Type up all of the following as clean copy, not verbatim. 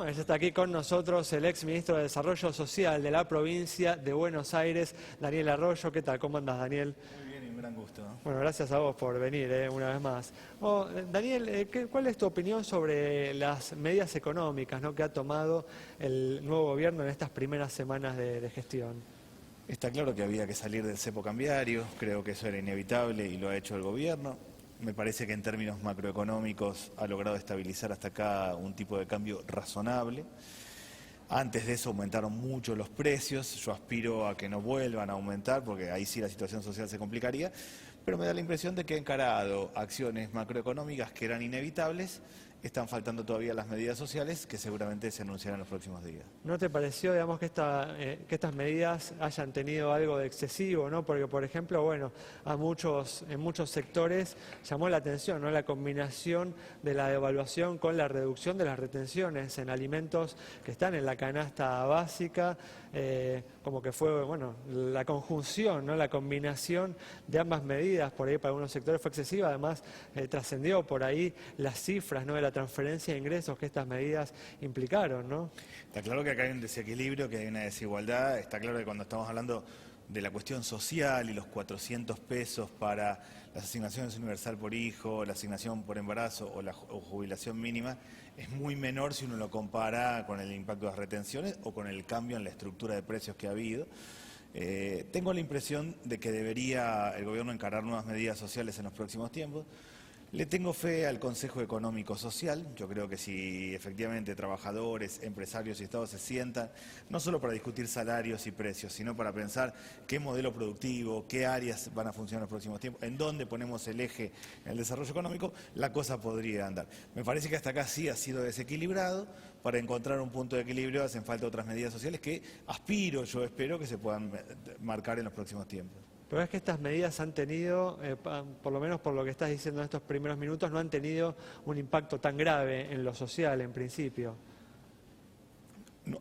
Bueno, ya está aquí con nosotros el ex ministro de Desarrollo Social de la provincia de Buenos Aires, Daniel Arroyo. ¿Qué tal? ¿Cómo andas, Daniel? Muy bien y un gran gusto. Bueno, gracias a vos por venir una vez más. Daniel, ¿cuál es tu opinión sobre las medidas económicas, ¿no?, que ha tomado el nuevo gobierno en estas primeras semanas de gestión? Está claro que había que salir del cepo cambiario, creo que eso era inevitable y lo ha hecho el gobierno. Me parece que en términos macroeconómicos ha logrado estabilizar hasta acá un tipo de cambio razonable. Antes de eso aumentaron mucho los precios, yo aspiro a que no vuelvan a aumentar porque ahí sí la situación social se complicaría, pero me da la impresión de que encarado acciones macroeconómicas que eran inevitables, están faltando todavía las medidas sociales que seguramente se anunciarán en los próximos días. ¿No te pareció, digamos, que estas medidas hayan tenido algo de excesivo, ¿no? Porque, por ejemplo, bueno, en muchos sectores llamó la atención, ¿no?, la combinación de la devaluación con la reducción de las retenciones en alimentos que están en la canasta básica, como que fue, bueno, la conjunción, ¿no?, la combinación de ambas medidas, por ahí para algunos sectores fue excesiva, además trascendió por ahí las cifras, ¿no?, de la transferencia de ingresos que estas medidas implicaron, ¿no? Está claro que acá hay un desequilibrio, que hay una desigualdad. Está claro que cuando estamos hablando de la cuestión social y los 400 pesos para las asignaciones universal por hijo, la asignación por embarazo o la jubilación mínima, es muy menor si uno lo compara con el impacto de las retenciones o con el cambio en la estructura de precios que ha habido. Tengo la impresión de que debería el gobierno encarar nuevas medidas sociales en los próximos tiempos. Le tengo fe al Consejo Económico Social. Yo creo que si efectivamente trabajadores, empresarios y Estados se sientan, no solo para discutir salarios y precios, sino para pensar qué modelo productivo, qué áreas van a funcionar en los próximos tiempos, en dónde ponemos el eje en el desarrollo económico, la cosa podría andar. Me parece que hasta acá sí ha sido desequilibrado. Para encontrar un punto de equilibrio hacen falta otras medidas sociales que yo espero que se puedan marcar en los próximos tiempos. Pero es que estas medidas han tenido, por lo menos por lo que estás diciendo en estos primeros minutos, no han tenido un impacto tan grave en lo social en principio. No,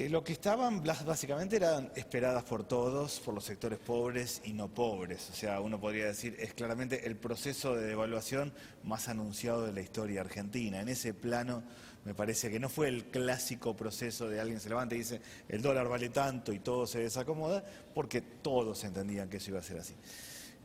lo que estaban básicamente eran esperadas por todos, por los sectores pobres y no pobres. O sea, uno podría decir, es claramente el proceso de devaluación más anunciado de la historia argentina. En ese plano me parece que no fue el clásico proceso de alguien se levanta y dice el dólar vale tanto y todo se desacomoda, porque todos entendían que eso iba a ser así.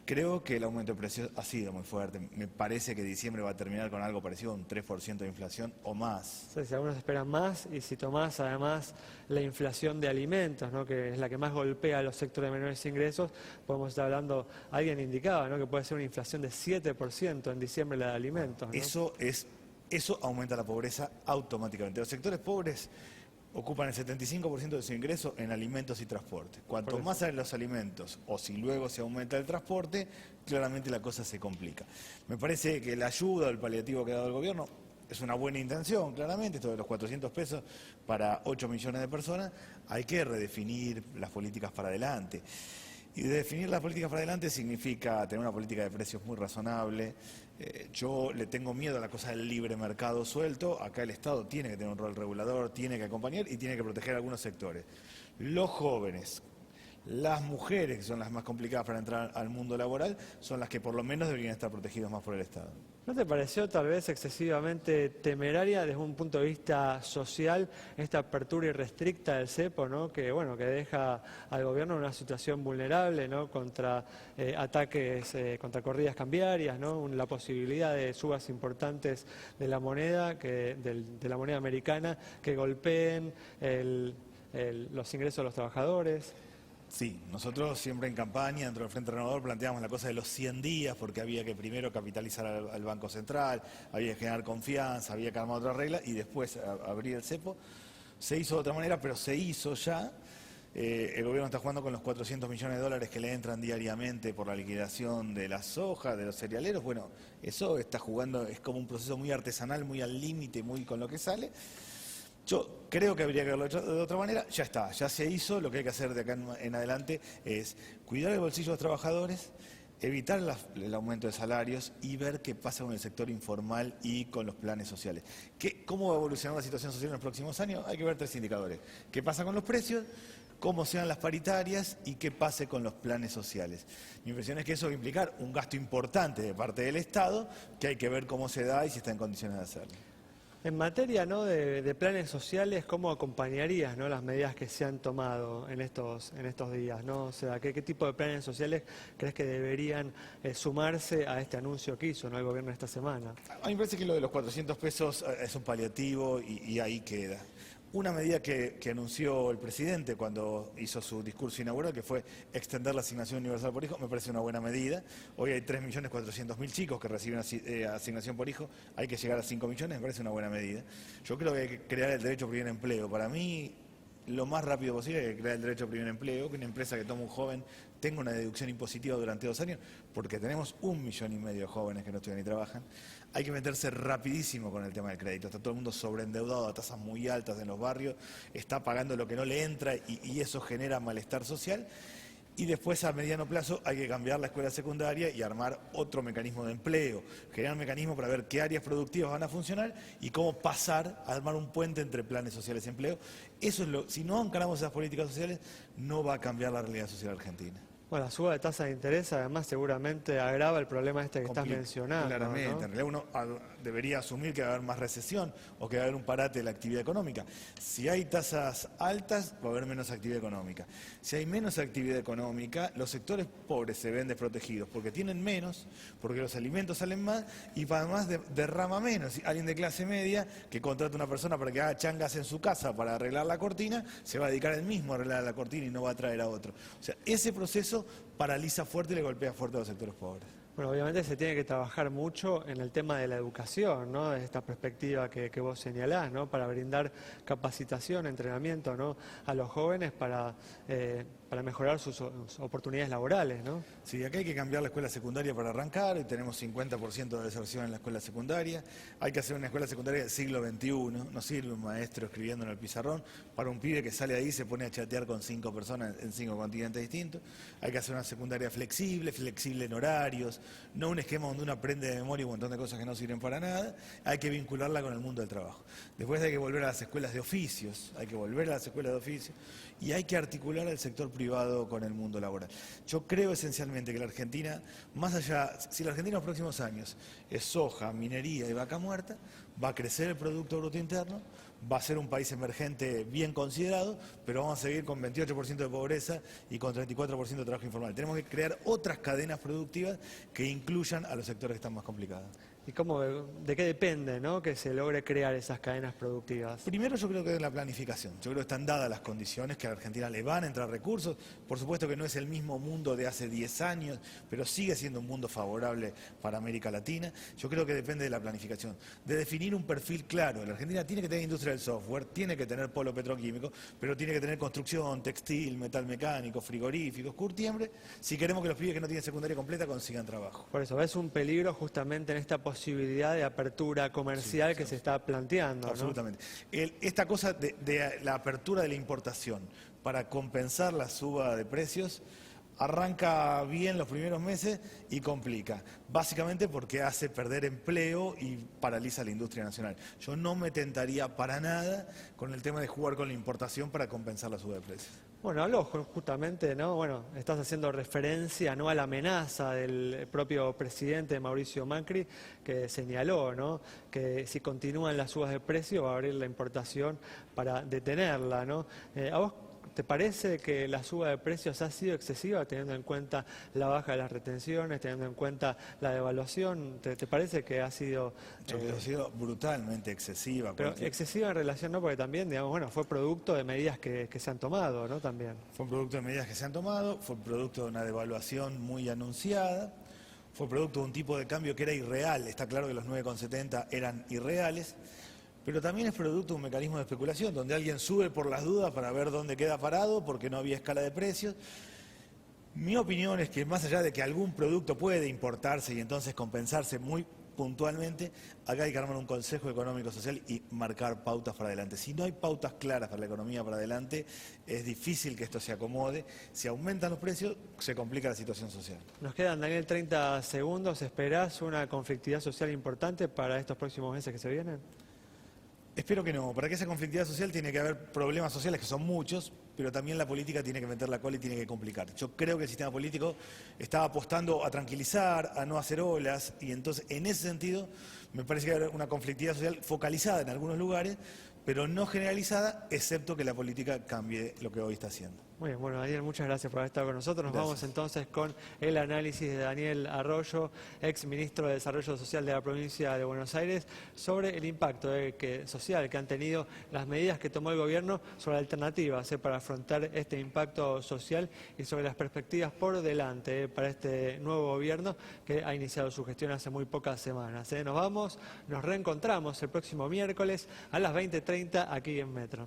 Creo que el aumento de precios ha sido muy fuerte. Me parece que diciembre va a terminar con algo parecido a un 3% de inflación o más. Sí, si algunos esperan más, y si tomás además la inflación de alimentos, ¿no?, que es la que más golpea a los sectores de menores ingresos, podemos estar hablando, alguien indicaba, ¿no?, que puede ser una inflación de 7% en diciembre la de alimentos, ¿no? Eso aumenta la pobreza automáticamente. Los sectores pobres ocupan el 75% de su ingreso en alimentos y transporte. Cuanto más salen los alimentos o si luego se aumenta el transporte, claramente la cosa se complica. Me parece que la ayuda o el paliativo que ha dado el gobierno es una buena intención, claramente, esto de los 400 pesos para 8 millones de personas. Hay que redefinir las políticas para adelante. Y definir las políticas para adelante significa tener una política de precios muy razonable. Yo le tengo miedo a la cosa del libre mercado suelto. Acá el Estado tiene que tener un rol regulador, tiene que acompañar y tiene que proteger a algunos sectores. Los jóvenes, las mujeres, que son las más complicadas para entrar al mundo laboral, son las que por lo menos deberían estar protegidos más por el Estado. ¿No te pareció tal vez excesivamente temeraria desde un punto de vista social esta apertura irrestricta del cepo, ¿no?, que bueno, que deja al gobierno en una situación vulnerable, ¿no?, contra ataques, contra corridas cambiarias, ¿no?, la posibilidad de subas importantes de la moneda, de la moneda americana, que golpeen los ingresos de los trabajadores? Sí, nosotros siempre en campaña, dentro del Frente Renovador, planteamos la cosa de los 100 días, porque había que primero capitalizar al Banco Central, había que generar confianza, había que armar otra regla y después abrir el cepo. Se hizo de otra manera, pero se hizo ya. El gobierno está jugando con los 400 millones de dólares que le entran diariamente por la liquidación de la soja, de los cerealeros. Bueno, eso está jugando, es como un proceso muy artesanal, muy al límite, muy con lo que sale. Yo creo que habría que haberlo hecho de otra manera. Ya está, ya se hizo. Lo que hay que hacer de acá en adelante es cuidar el bolsillo de los trabajadores, evitar el aumento de salarios y ver qué pasa con el sector informal y con los planes sociales. ¿Cómo va a evolucionar la situación social en los próximos años? Hay que ver 3 indicadores. ¿Qué pasa con los precios? ¿Cómo sean las paritarias? ¿Y qué pase con los planes sociales? Mi impresión es que eso va a implicar un gasto importante de parte del Estado, que hay que ver cómo se da y si está en condiciones de hacerlo. En materia, ¿no?, de planes sociales, ¿cómo acompañarías, ¿no?, las medidas que se han tomado en estos días, ¿no? O sea, ¿qué tipo de planes sociales crees que deberían sumarse a este anuncio que hizo, ¿no?, el gobierno esta semana? A mí me parece que lo de los 400 pesos es un paliativo y ahí queda. Una medida que anunció el presidente cuando hizo su discurso inaugural, que fue extender la asignación universal por hijo, me parece una buena medida. Hoy hay 3.400.000 chicos que reciben asignación por hijo, hay que llegar a 5 millones, me parece una buena medida. Yo creo que hay que crear el derecho a primer empleo. Para mí, lo más rápido posible hay que crear el derecho a primer empleo, que una empresa que toma un joven tenga una deducción impositiva durante 2 años, porque tenemos 1,5 millones de jóvenes que no estudian ni trabajan. Hay que meterse rapidísimo con el tema del crédito. Está todo el mundo sobreendeudado a tasas muy altas en los barrios, está pagando lo que no le entra y eso genera malestar social. Y después, a mediano plazo, hay que cambiar la escuela secundaria y armar otro mecanismo de empleo, crear un mecanismo para ver qué áreas productivas van a funcionar y cómo pasar a armar un puente entre planes sociales y empleo. Eso es si no encaramos esas políticas sociales, no va a cambiar la realidad social argentina. Bueno, la suba de tasa de interés además seguramente agrava el problema que estás mencionando, Claramente, ¿no? en realidad uno debería asumir que va a haber más recesión o que va a haber un parate de la actividad económica. Si hay tasas altas, va a haber menos actividad económica. Si hay menos actividad económica, los sectores pobres se ven desprotegidos porque tienen menos, porque los alimentos salen más y además derrama menos. Alguien de clase media que contrata a una persona para que haga changas en su casa para arreglar la cortina, se va a dedicar él mismo a arreglar la cortina y no va a traer a otro. O sea, ese proceso paraliza fuerte y le golpea fuerte a los sectores pobres. Bueno, obviamente se tiene que trabajar mucho en el tema de la educación, ¿no?, desde esta perspectiva que vos señalás, ¿no?, para brindar capacitación, entrenamiento, ¿no?, a los jóvenes para mejorar sus oportunidades laborales, ¿no? Sí, acá hay que cambiar la escuela secundaria para arrancar, y tenemos 50% de deserción en la escuela secundaria. Hay que hacer una escuela secundaria del siglo XXI, no sirve un maestro escribiendo en el pizarrón, para un pibe que sale ahí y se pone a chatear con 5 personas en 5 continentes distintos. Hay que hacer una secundaria flexible en horarios, no un esquema donde uno aprende de memoria un montón de cosas que no sirven para nada. Hay que vincularla con el mundo del trabajo. Después hay que volver a las escuelas de oficios, y hay que articular el sector privado con el mundo laboral. Yo creo esencialmente que la Argentina, más allá, si la Argentina en los próximos años es soja, minería y vaca muerta, va a crecer el Producto Bruto Interno, va a ser un país emergente bien considerado, pero vamos a seguir con 28% de pobreza y con 34% de trabajo informal. Tenemos que crear otras cadenas productivas que incluyan a los sectores que están más complicados. ¿Y de qué depende, ¿no?, que se logre crear esas cadenas productivas? Primero, yo creo que es la planificación. Yo creo que están dadas las condiciones, que a la Argentina le van a entrar recursos. Por supuesto que no es el mismo mundo de hace 10 años, pero sigue siendo un mundo favorable para América Latina. Yo creo que depende de la planificación, de definir un perfil claro. La Argentina tiene que tener industria del software, tiene que tener polo petroquímico, pero tiene que tener construcción, textil, metal mecánico, frigoríficos, curtiembre, si queremos que los pibes que no tienen secundaria completa consigan trabajo. Por eso, ¿ves un peligro justamente en esta posibilidad de apertura comercial que se está planteando, ¿no? Absolutamente. Esta cosa de la apertura de la importación para compensar la suba de precios arranca bien los primeros meses y complica, básicamente porque hace perder empleo y paraliza la industria nacional. Yo no me tentaría para nada con el tema de jugar con la importación para compensar la suba de precios. Bueno, habló justamente, ¿no? Bueno, estás haciendo referencia, ¿no?, a la amenaza del propio presidente Mauricio Macri, que señaló, ¿no?, que si continúan las subas de precio va a abrir la importación para detenerla, ¿no? ¿A vos te parece que la suba de precios ha sido excesiva, teniendo en cuenta la baja de las retenciones, teniendo en cuenta la devaluación? ¿Te parece que ha sido...? Yo creo que ha sido brutalmente excesiva. Pero excesiva en relación, ¿no?, porque también, digamos, bueno, fue producto de medidas que se han tomado, ¿no?, también. Fue producto de medidas que se han tomado, fue producto de una devaluación muy anunciada, fue producto de un tipo de cambio que era irreal. Está claro que los 9,70 eran irreales, pero también es producto de un mecanismo de especulación, donde alguien sube por las dudas para ver dónde queda parado, porque no había escala de precios. Mi opinión es que más allá de que algún producto puede importarse y entonces compensarse muy puntualmente, acá hay que armar un consejo económico-social y marcar pautas para adelante. Si no hay pautas claras para la economía para adelante, es difícil que esto se acomode. Si aumentan los precios, se complica la situación social. Nos quedan, Daniel, 30 segundos. ¿Esperás una conflictividad social importante para estos próximos meses que se vienen? Espero que no. Para que esa conflictividad social tiene que haber problemas sociales, que son muchos, pero también la política tiene que meter la cola y tiene que complicar. Yo creo que el sistema político está apostando a tranquilizar, a no hacer olas, y entonces en ese sentido me parece que hay una conflictividad social focalizada en algunos lugares, pero no generalizada, excepto que la política cambie lo que hoy está haciendo. Muy bien, bueno, Daniel, muchas gracias por haber estado con nosotros. Nos Gracias. vamos entonces con el análisis de Daniel Arroyo, ex ministro de Desarrollo Social de la provincia de Buenos Aires, sobre el impacto social que han tenido las medidas que tomó el gobierno sobre alternativas para afrontar este impacto social y sobre las perspectivas por delante para este nuevo gobierno que ha iniciado su gestión hace muy pocas semanas. Nos vamos, nos reencontramos el próximo miércoles a las 20:30 aquí en Metro.